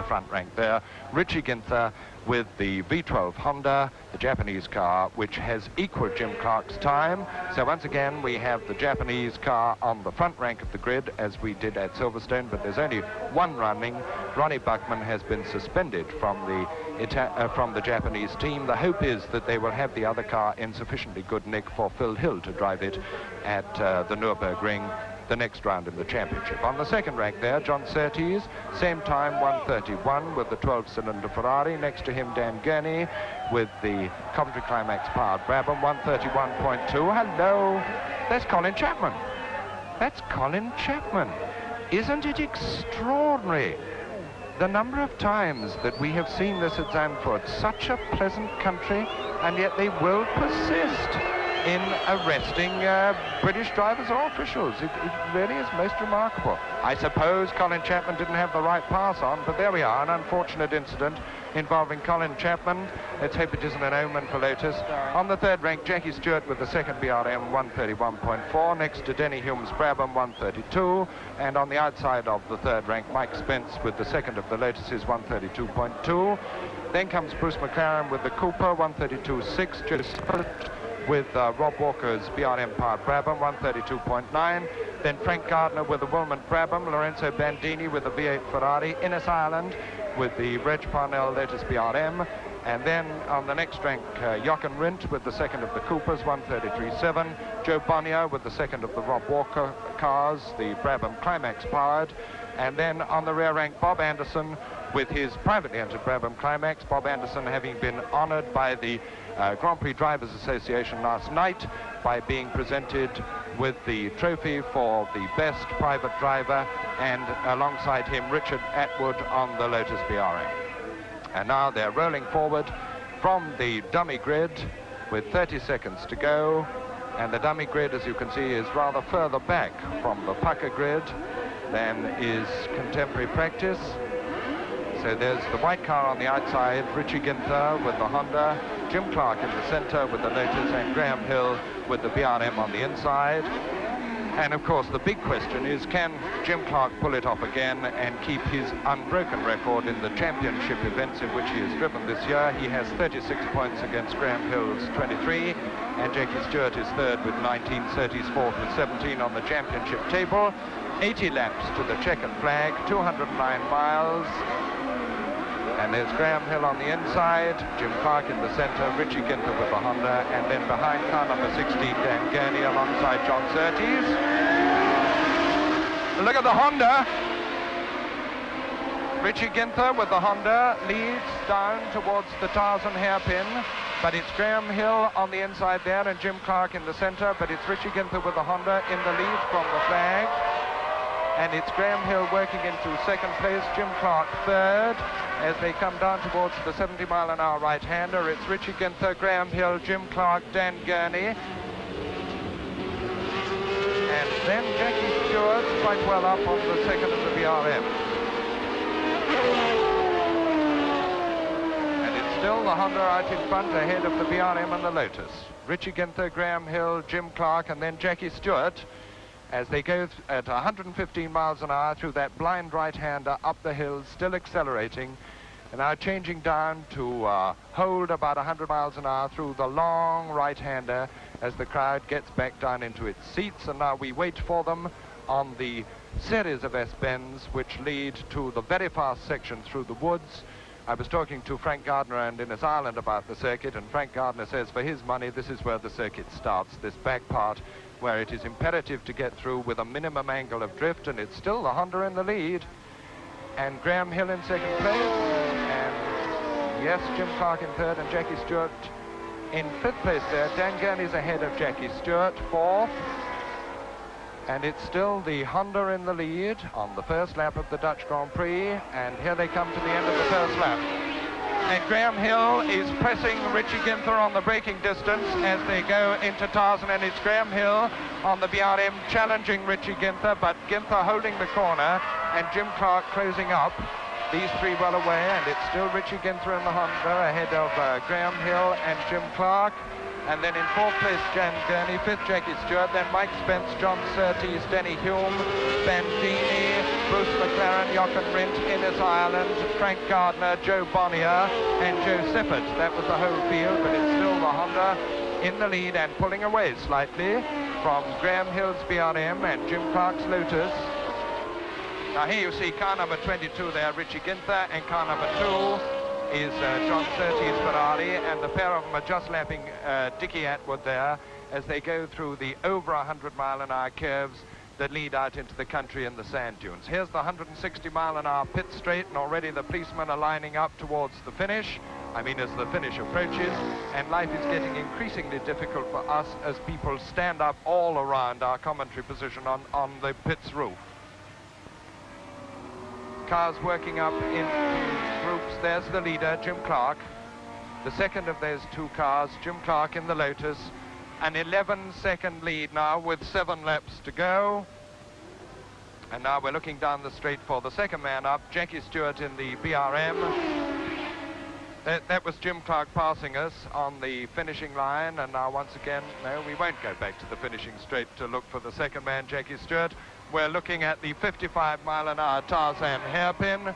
front rank there. Richie Ginther with the V12 Honda, the Japanese car, which has equaled Jim Clark's time. So once again, we have the Japanese car on the front rank of the grid, as we did at Silverstone, but there's only one running. Ronnie Buckman has been suspended from the Japanese team. The hope is that they will have the other car in sufficiently good nick for Phil Hill to drive it at the Nürburgring the next round in the championship. On the second rank there, John Surtees, same time, 1:31 with the 12-cylinder Ferrari. Next to him, Dan Gurney with the Coventry Climax powered Brabham, 1:31.2. Hello, that's Colin Chapman. That's Colin Chapman. Isn't it extraordinary? The number of times that we have seen this at Zandvoort, such a pleasant country, and yet they will persist in arresting British drivers or officials. It really is most remarkable. I suppose Colin Chapman didn't have the right pass on, but there we are, an unfortunate incident involving Colin Chapman. Let's hope it isn't an omen for Lotus. On the third rank, Jackie Stewart with the second BRM, 1:31.4. Next to Denny Hume's Brabham, 1:32. And on the outside of the third rank, Mike Spence with the second of the Lotuses, 1:32.2. Then comes Bruce McLaren with the Cooper, 1:32.6. With Rob Walker's BRM powered Brabham, 1:32.9. Then Frank Gardner with the Wilmot Brabham, Lorenzo Bandini with the V8 Ferrari, Innes Ireland with the Reg Parnell Lotus BRM, and then on the next rank, Jochen Rindt with the second of the Coopers, 1:33.7. Joe Bonnier with the second of the Rob Walker cars, the Brabham Climax powered, and then on the rear rank, Bob Anderson with his privately entered Brabham Climax. Bob Anderson having been honored by the Grand Prix Drivers Association last night by being presented with the trophy for the best private driver, and alongside him Richard Atwood on the Lotus BRM. And now they're rolling forward from the dummy grid with 30 seconds to go, and the dummy grid, as you can see, is rather further back from the pucker grid than is contemporary practice. So there's the white car on the outside, Richie Ginther with the Honda, Jim Clark in the center with the Lotus, and Graham Hill with the BRM on the inside. And of course the big question is, can Jim Clark pull it off again and keep his unbroken record in the championship events in which he has driven this year? He has 36 points against Graham Hill's 23, and Jackie Stewart is third with 19, Surtees fourth with 17 on the championship table. 80 laps to the checkered flag, 209 miles. And there's Graham Hill on the inside, Jim Clark in the center, Richie Ginther with the Honda, and then behind car number 16, Dan Gurney alongside John Surtees. Look at the Honda. Richie Ginther with the Honda leads down towards the Tarzan hairpin, but it's Graham Hill on the inside there and Jim Clark in the center, but it's Richie Ginther with the Honda in the lead from the flag. And it's Graham Hill working into second place, Jim Clark third. As they come down towards the 70-mile-an-hour right-hander, it's Richie Ginther, Graham Hill, Jim Clark, Dan Gurney. And then Jackie Stewart quite well up on the second of the BRM. And it's still the Honda out in front ahead of the BRM and the Lotus. Richie Ginther, Graham Hill, Jim Clark, and then Jackie Stewart, as they go at 115 miles an hour through that blind right-hander up the hill, still accelerating, and now changing down to hold about 100 miles an hour through the long right-hander as the crowd gets back down into its seats. And now we wait for them on the series of S-bends which lead to the very fast section through the woods. I was talking to Frank Gardner and Innes Ireland about the circuit, and Frank Gardner says for his money this is where the circuit starts, this back part, where it is imperative to get through with a minimum angle of drift, and it's still the Honda in the lead. And Graham Hill in second place, and yes, Jim Clark in third, and Jackie Stewart in fifth place there. Dan Gurney's ahead of Jackie Stewart, fourth. And it's still the Honda in the lead on the first lap of the Dutch Grand Prix, and here they come to the end of the first lap. And Graham Hill is pressing Richie Ginther on the braking distance as they go into Tarzan, and it's Graham Hill on the BRM challenging Richie Ginther, but Ginther holding the corner and Jim Clark closing up. These three well away, and it's still Richie Ginther in the Honda ahead of Graham Hill and Jim Clark. And then in fourth place, Jan Gurney, fifth, Jackie Stewart, then Mike Spence, John Surtees, Denny Hume, Bandini, Bruce McLaren, Jochen Rindt, Innes Ireland, Frank Gardner, Joe Bonnier, and Joe Sippert. That was the whole field, but it's still the Honda in the lead and pulling away slightly from Graham Hill's BRM and Jim Clark's Lotus. Now here you see car number 22 there, Richie Ginther, and car number 2 is John Surtees' Ferrari, and the pair of them are just lapping Dickie Atwood there as they go through the over 100-mile-an-hour curves that lead out into the country and the sand dunes. Here's the 160-mile-an-hour pit straight, and already the policemen are lining up towards the finish. I mean, as the finish approaches, and life is getting increasingly difficult for us as people stand up all around our commentary position on the pit's roof. Cars working up into groups. There's the leader, Jim Clark. The second of those two cars, Jim Clark in the Lotus. An 11-second lead now with 7 laps to go. And now we're looking down the straight for the second man up, Jackie Stewart in the BRM. That was Jim Clark passing us on the finishing line, and now once again, no, we won't go back to the finishing straight to look for the second man, Jackie Stewart. We're looking at the 55-mile-an-hour Tarzan hairpin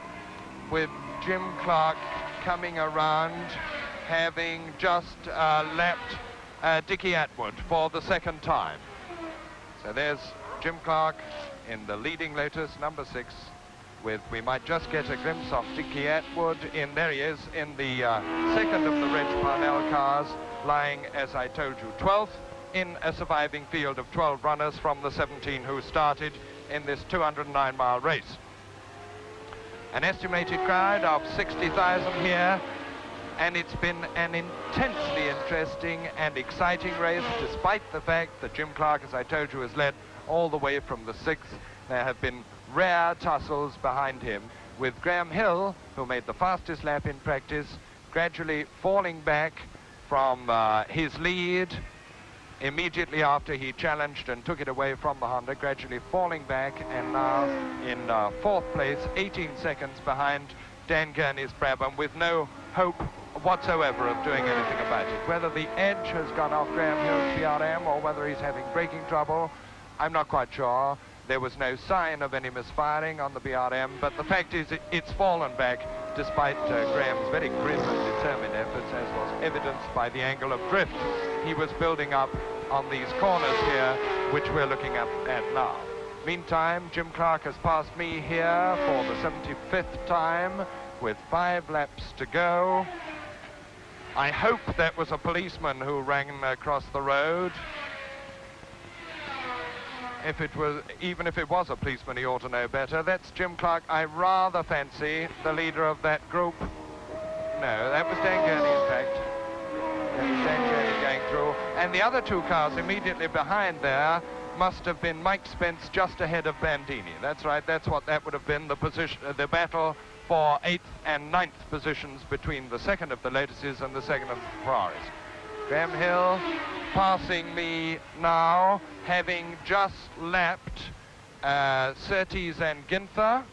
with Jim Clark coming around, having just lapped Dickie Atwood for the second time. So there's Jim Clark in the leading Lotus, number 6, with, we might just get a glimpse of Dickie Atwood in, there he is, in the second of the Reg Parnell cars, lying, as I told you, 12th in a surviving field of 12 runners from the 17 who started in this 209-mile race. An estimated crowd of 60,000 here, and it's been an intensely interesting and exciting race, despite the fact that Jim Clark, as I told you, has led all the way from the 6th. There have been rare tussles behind him, with Graham Hill, who made the fastest lap in practice, gradually falling back from his lead immediately after he challenged and took it away from the Honda, gradually falling back, and now in 4th place, 18 seconds behind Dan Gurney's Brabham, with no hope whatsoever of doing anything about it. Whether the edge has gone off Graham Hill's PRM or whether he's having braking trouble, I'm not quite sure. There was no sign of any misfiring on the BRM, but the fact is it's fallen back despite Graham's very grim and determined efforts, as was evidenced by the angle of drift he was building up on these corners here, which we're looking at now. Meantime, Jim Clark has passed me here for the 75th time with 5 laps to go. I hope that was a policeman who ran across the road. Even if it was a policeman, he ought to know better. That's Jim Clark. I rather fancy the leader of that group. No, that was Dan Gurney, in fact. That was Dan Gurney going through. And the other 2 cars immediately behind there must have been Mike Spence just ahead of Bandini. That's right, that's what that would have been, the position, the battle for 8th and 9th positions between the second of the Lotuses and the second of the Ferraris. Graham Hill passing me now, having just lapped Surtees and Ginther.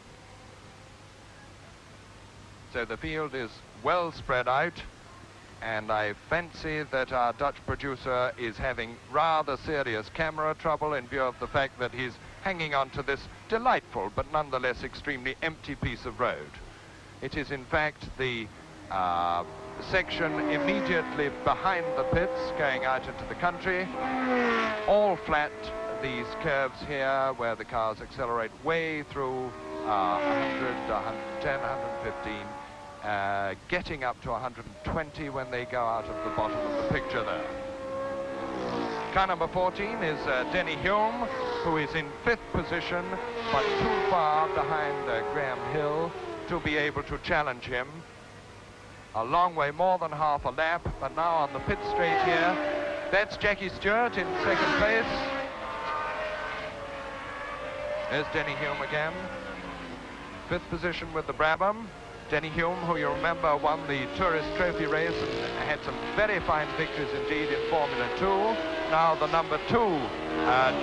So the field is well spread out, and I fancy that our Dutch producer is having rather serious camera trouble in view of the fact that he's hanging on to this delightful but nonetheless extremely empty piece of road. It is in fact the section immediately behind the pits going out into the country, all flat, these curves here where the cars accelerate way through 100, 110, 115, getting up to 120 when they go out of the bottom of the picture there. Car number 14 is Denny Hume, who is in 5th position, but too far behind Graham Hill to be able to challenge him. A long way, more than half a lap, but now on the pit straight here. That's Jackie Stewart in 2nd place. There's Denny Hume again. 5th position with the Brabham. Denny Hume, who you remember won the Tourist Trophy race and had some very fine victories indeed in Formula 2. Now the number 2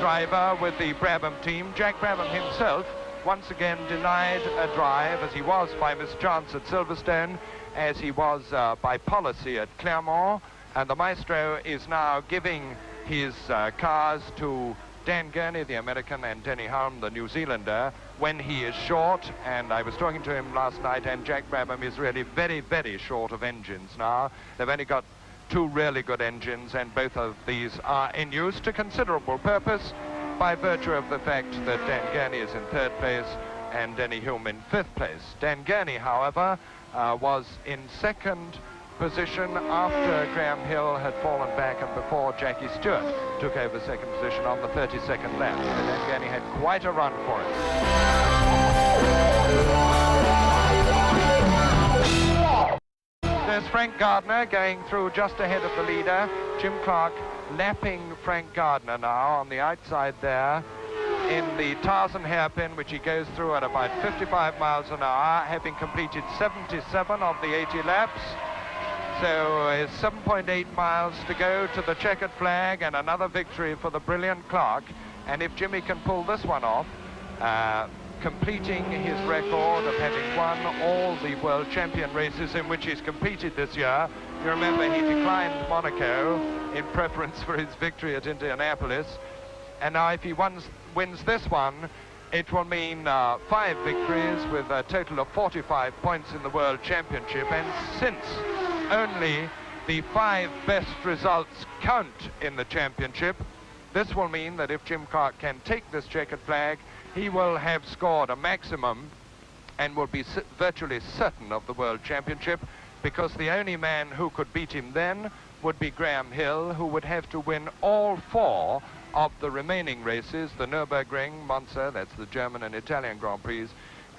driver with the Brabham team. Jack Brabham himself once again denied a drive, as he was by mischance at Silverstone, as he was by policy at Clermont, And the maestro is now giving his cars to Dan Gurney, the American, and Denny Hulme, the New Zealander, when he is short. And I was talking to him last night, and Jack Brabham is really very, very short of engines now. They've only got 2 really good engines, and both of these are in use to considerable purpose by virtue of the fact that Dan Gurney is in 3rd place and Denny Hulme in 5th place. Dan Gurney, however, was in 2nd position after Graham Hill had fallen back and before Jackie Stewart took over 2nd position on the 32nd lap. So Dan Gurney had quite a run for it. There's Frank Gardner going through just ahead of the leader. Jim Clark lapping Frank Gardner now on the outside there in the Tarzan hairpin, which he goes through at about 55 miles an hour, having completed 77 of the 80 laps. So it's 7.8 miles to go to the checkered flag and another victory for the brilliant Clark. And if Jimmy can pull this one off, completing his record of having won all the world champion races in which he's competed this year. You remember he declined Monaco in preference for his victory at Indianapolis. And now if he wins this one, it will mean 5 victories with a total of 45 points in the World Championship. And since only the 5 best results count in the championship, this will mean that if Jim Clark can take this checkered flag, he will have scored a maximum and will be virtually certain of the World Championship, because the only man who could beat him then would be Graham Hill, who would have to win all 4 of the remaining races, the Nürburgring, Monza, that's the German and Italian Grand Prix,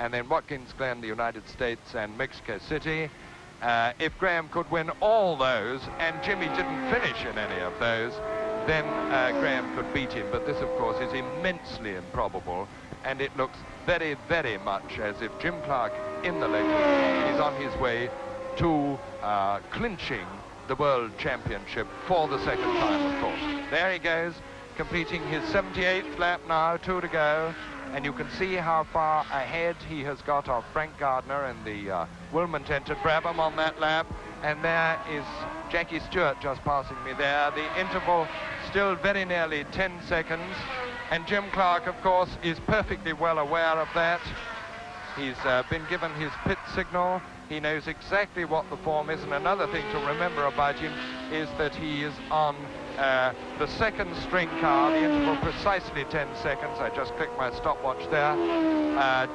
and then Watkins Glen, the United States, and Mexico City. If Graham could win all those, and Jimmy didn't finish in any of those, then Graham could beat him. But this, of course, is immensely improbable, and it looks very, very much as if Jim Clark in the Lotus is on his way to clinching the World Championship for the 2nd time, of course. There he goes, completing his 78th lap now, 2 to go, and you can see how far ahead he has got of Frank Gardner and the Wilmot-entered Brabham on that lap. And there is Jackie Stewart just passing me there. The interval still very nearly 10 seconds. And Jim Clark, of course, is perfectly well aware of that. He's been given his pit signal. He knows exactly what the form is. And another thing to remember about him is that he is on the 2nd string car, the interval precisely 10 seconds. I just clicked my stopwatch there.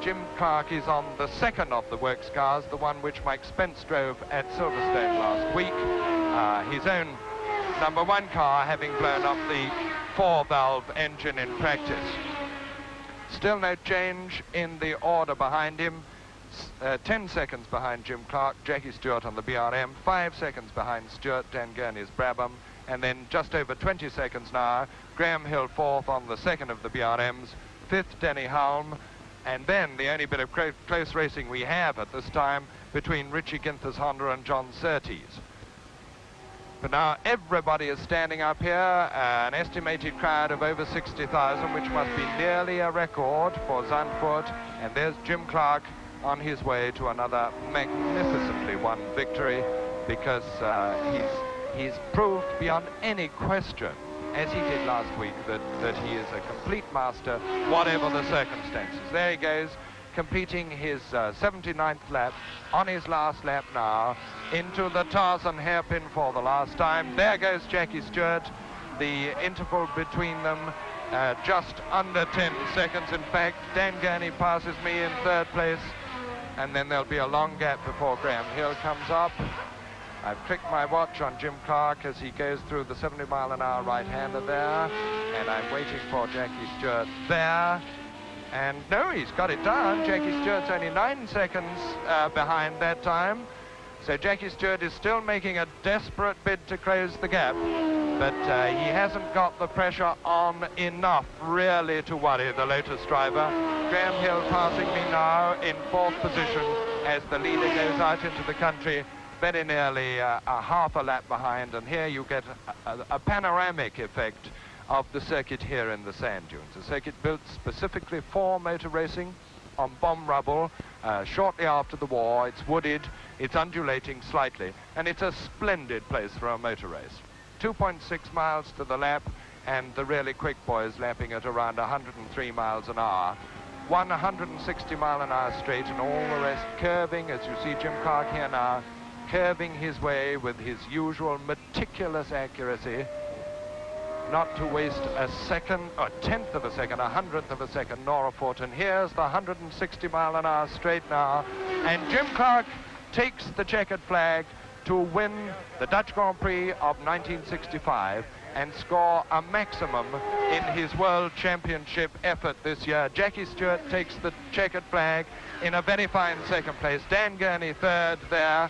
Jim Clark is on the 2nd of the works cars, the one which Mike Spence drove at Silverstone last week. His own number 1 car having blown up the 4-valve engine in practice. Still no change in the order behind him. 10 seconds behind Jim Clark, Jackie Stewart on the BRM, 5 seconds behind Stewart, Dan Gurney's Brabham, and then just over 20 seconds now, Graham Hill 4th on the 2nd of the BRMs, 5th Denny Hulme, and then the only bit of close racing we have at this time between Richie Ginther's Honda and John Surtees. But now everybody is standing up here, an estimated crowd of over 60,000, which must be nearly a record for Zandvoort, and there's Jim Clark on his way to another magnificently won victory, because he's proved beyond any question, as he did last week, that he is a complete master, whatever the circumstances. There he goes, completing his 79th lap, on his last lap now, into the Tarzan hairpin for the last time. There goes Jackie Stewart, the interval between them just under 10 seconds. In fact, Dan Gurney passes me in 3rd place, and then there'll be a long gap before Graham Hill comes up. I've clicked my watch on Jim Clark as he goes through the 70-mile-an-hour right-hander there, and I'm waiting for Jackie Stewart there. And no, he's got it down. Jackie Stewart's only 9 seconds behind that time. So Jackie Stewart is still making a desperate bid to close the gap, but he hasn't got the pressure on enough really to worry the Lotus driver. Graham Hill passing me now in 4th position as the leader goes out into the country, very nearly a half a lap behind, and here you get a panoramic effect of the circuit here in the sand dunes. A circuit built specifically for motor racing on bomb rubble shortly after the war. It's wooded, it's undulating slightly, and it's a splendid place for a motor race. 2.6 miles to the lap, and the really quick boys lapping at around 103 miles an hour. 160-mile-an-hour straight, and all the rest curving, as you see Jim Clark here now, curving his way with his usual meticulous accuracy, not to waste a second, a tenth of a second, a hundredth of a second, nor a foot. And here's the 160-mile-an-hour straight now, and Jim Clark takes the checkered flag to win the Dutch Grand Prix of 1965 and score a maximum in his World Championship effort this year. Jackie Stewart takes the checkered flag in a very fine second place. Dan Gurney third there.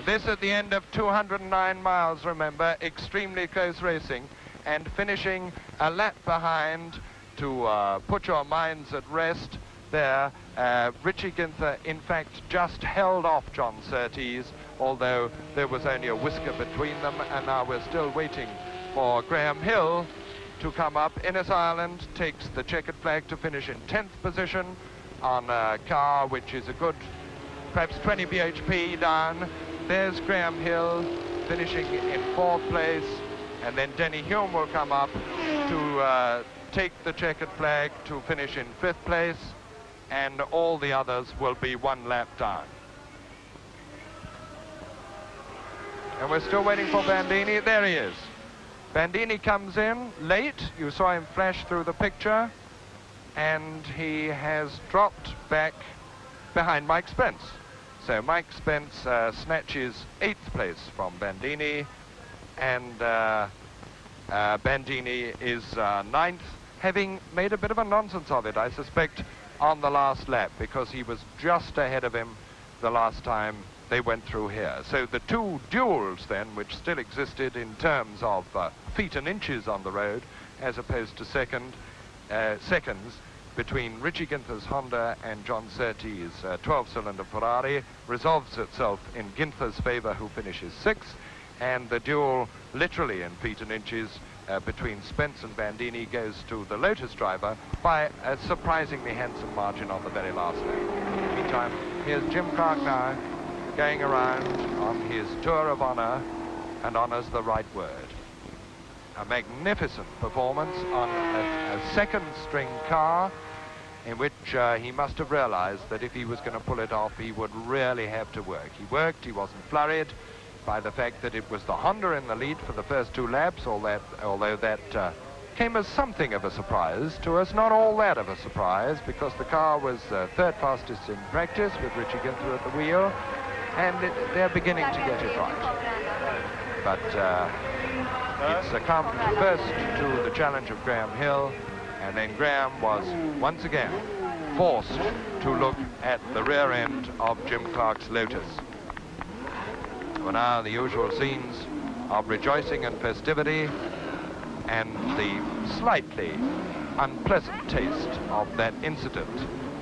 This at the end of 209 miles, remember, extremely close racing, and finishing a lap behind to put your minds at rest there. Richie Ginther, in fact, just held off John Surtees, although there was only a whisker between them, and now we're still waiting for Graham Hill to come up. Innes Ireland takes the checkered flag to finish in 10th position on a car which is a good, perhaps 20 bhp down. There's Graham Hill finishing in 4th place, and then Denny Hume will come up to take the checkered flag to finish in 5th place, and all the others will be one lap down. And we're still waiting for Bandini. There he is. Bandini comes in late. You saw him flash through the picture, and he has dropped back behind Mike Spence. So Mike Spence snatches 8th place from Bandini, and Bandini is 9th, having made a bit of a nonsense of it, I suspect, on the last lap, because he was just ahead of him the last time they went through here. So the two duels then, which still existed in terms of feet and inches on the road, as opposed to seconds, between Richie Ginther's Honda and John Surtees' 12-cylinder Ferrari, resolves itself in Ginther's favor, who finishes 6th, and the duel, literally in feet and inches, between Spence and Bandini goes to the Lotus driver by a surprisingly handsome margin on the very last lap. In the meantime, here's Jim Clark now, going around on his tour of honor, and honor's the right word. A magnificent performance on a second-string car, in which he must have realized that if he was going to pull it off, he would really have to work. He worked, he wasn't flurried by the fact that it was the Honda in the lead for the first 2 laps, although that came as something of a surprise to us, not all that of a surprise, because the car was 3rd fastest in practice with Richie Ginther at the wheel, and they're beginning to get it right. But it succumbed first to the challenge of Graham Hill, and then Graham was once again forced to look at the rear end of Jim Clark's Lotus. So now the usual scenes of rejoicing and festivity, and the slightly unpleasant taste of that incident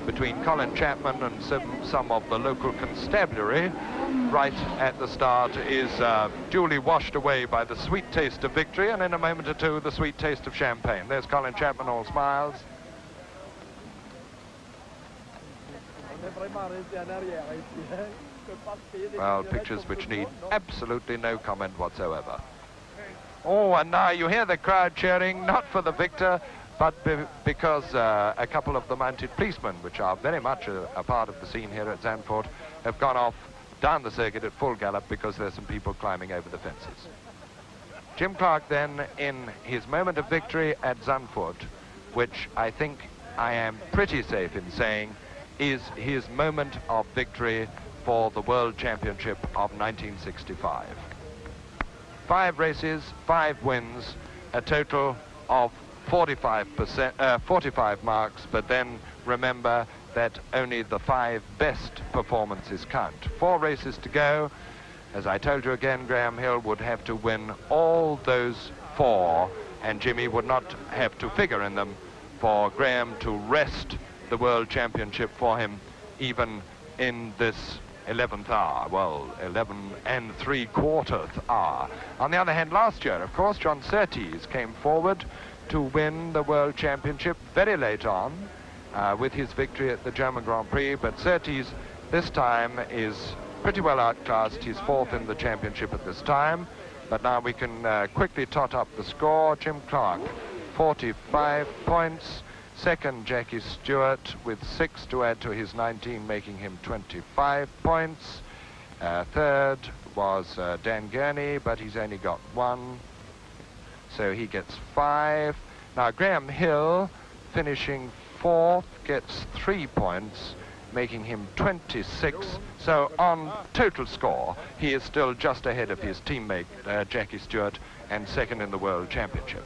between Colin Chapman and some of the local constabulary right at the start is duly washed away by the sweet taste of victory, and in a moment or two the sweet taste of champagne. There's Colin Chapman, all smiles. Well, pictures which need absolutely no comment whatsoever. Oh, and now you hear the crowd cheering, not for the victor, but because a couple of the mounted policemen, which are very much a part of the scene here at Zandvoort, have gone off down the circuit at full gallop because there's some people climbing over the fences. Jim Clark then, in his moment of victory at Zandvoort, which I think I am pretty safe in saying is his moment of victory for the World Championship of 1965. 5 races, 5 wins, a total of 45 marks, but then remember that only the 5 best performances count. 4 races to go. As I told you again, Graham Hill would have to win all those 4, and Jimmy would not have to figure in them for Graham to wrest the World Championship for him, even in this 11th hour, well, 11 3/4 hour. On the other hand, last year, of course, John Surtees came forward to win the World Championship very late on, with his victory at the German Grand Prix, but Surtees this time is pretty well outclassed. He's fourth in the championship at this time. But now we can quickly tot up the score. Jim Clark, 45 points. Second, Jackie Stewart with 6 to add to his 19, making him 25 points. Third was Dan Gurney, but he's only got 1, so he gets 5. Now Graham Hill, finishing 4th, gets 3 points, making him 26. So on total score, he is still just ahead of his teammate Jackie Stewart and second in the World Championship.